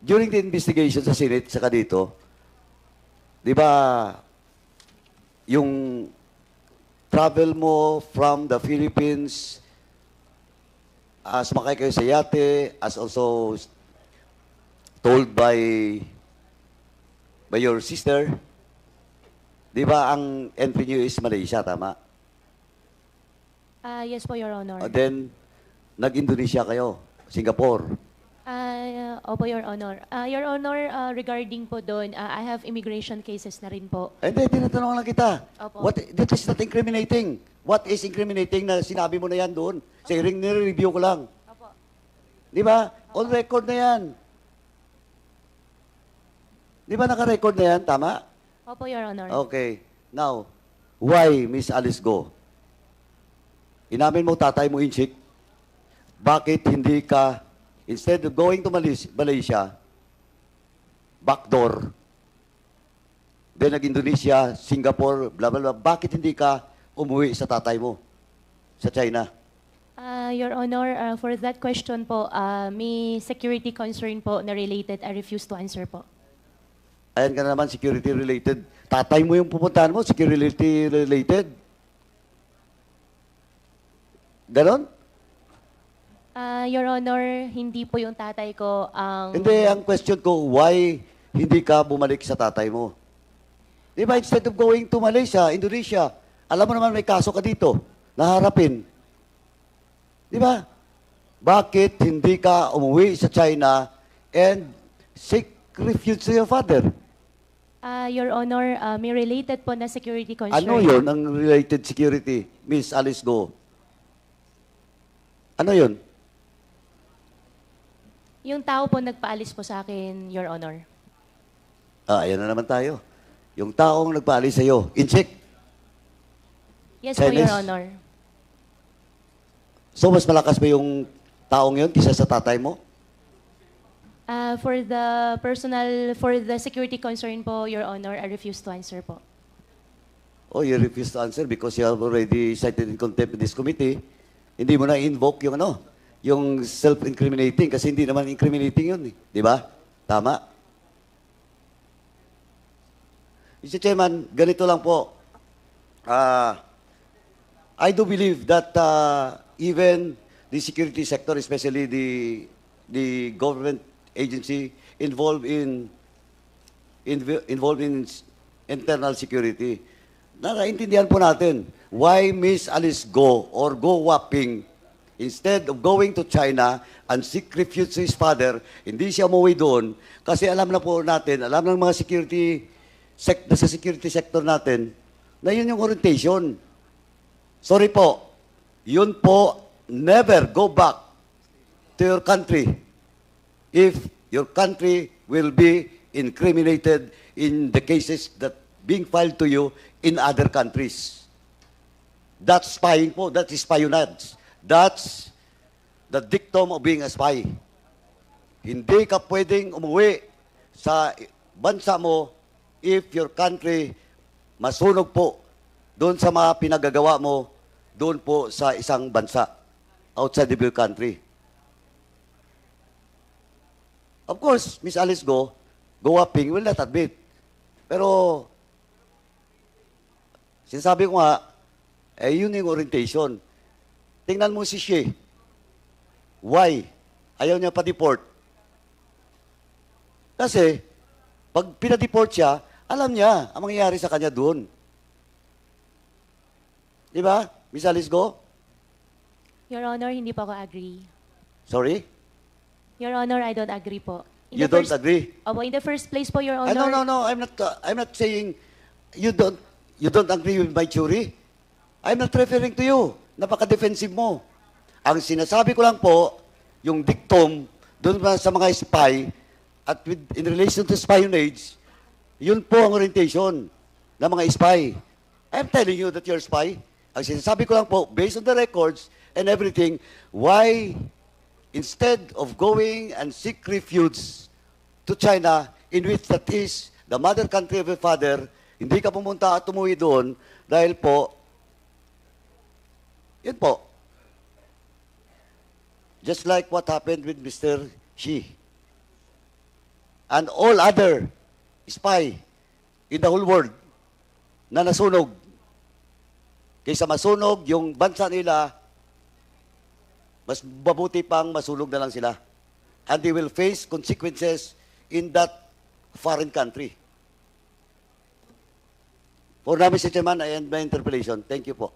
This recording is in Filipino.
during the investigation sa Senate, saka dito, di ba, yung travel mo from the Philippines, sumakay kayo sa yate, as also told by your sister, di ba ang entry nyo is Malaysia, tama? Yes po, Your Honor. Then, nag-Indonesia kayo, Singapore. Opo, Your Honor. Your Honor, regarding po doon, I have immigration cases na rin po. Hindi, tinatanong lang kita. Opo. That is not incriminating. What is incriminating na sinabi mo na yan doon? Sa hearing, nire-review ko lang. Opo. Di ba? On record na yan. Di ba naka-record na yan? Tama? Opo, Your Honor. Okay. Now, why Miss Alice Go? Inamin mo tatay mo inchik. Bakit hindi ka, instead of going to Malaysia, backdoor, then nag-Indonesia, Singapore, blah, blah, blah, bakit hindi ka umuwi sa tatay mo sa China? Your Honor, for that question po, may security concern po na related, I refuse to answer po. Ayan ka na naman, security related. Tatay mo yung pupuntahan mo, security related. Ganon? Your Honor, hindi po yung tatay ko ang... Hindi, ang question ko, why hindi ka bumalik sa tatay mo? Di ba, instead of going to Malaysia, Indonesia, alam mo naman may kaso ka dito, naharapin. Di ba? Bakit hindi ka umuwi sa China and seek refuge to your father? Your Honor, may related po na security concern. Ano yun ang related security, Miss Alice Go? Ano yun? Yung tao po nagpaalis po sa akin, Your Honor. Ayan na naman tayo. Yung taong nagpaalis sa'yo, in-check. Yes po, Your Chinese? Honor. So, mas malakas ba yung taong yun kisa sa tatay mo? For the security concern po, Your Honor, I refuse to answer po. Oh, you refuse to answer because you have already cited in contempt in this committee. Hindi mo na invoke yung yung self-incriminating kasi hindi naman incriminating yun. Di ba? Tama? Mr. Chairman, ganito lang po. I do believe that even the security sector, especially the government agency involved in internal security, nakaintindihan po natin why Miss Alice Go or Go Wapping, instead of going to China and seek refuge to his father, hindi siya umuwi doon kasi alam na po natin, alam ng mga sa security sector natin na yun yung orientation. Sorry po, yun po, never go back to your country if your country will be incriminated in the cases that being filed to you in other countries. That's spying po. That's espionage. That's the dictum of being a spy. Hindi ka pwedeng umuwi sa bansa mo if your country masunog po doon sa mga pinagagawa mo doon po sa isang bansa outside of your country. Of course, Miss Alice Go Wapping will not admit. Pero, sinasabi ko nga, yun yung orientation. Tingnan mo si Xi. Why? Ayaw niya pa-deport. Kasi, pag pinadeport siya, alam niya ang mangyayari sa kanya doon. Di ba, Miss Alice Go? Your Honor, hindi po ako agree. Sorry? Your Honor, I don't agree po. You don't agree? Opo, in the first place po, Your Honor. No. I'm not saying you don't agree with my theory. I'm not referring to you. Napaka-defensive mo. Ang sinasabi ko lang po, yung dictum doon sa mga spy at in relation to espionage, yun po ang orientation ng mga spy. I'm telling you that you're a spy. Ang sinasabi ko lang po, based on the records and everything, why instead of going and seek refuge to China, in which that is the mother country of your father, hindi ka pumunta at umuwi doon dahil po, yun po. Just like what happened with Mr. Xi. and all other spy in the whole world na nasunog. Kaysa masunog yung bansa nila, mas mabuti pang masunog na lang sila. And they will face consequences in that foreign country. For now, Mr. Chairman, I end my interpellation. Thank you po.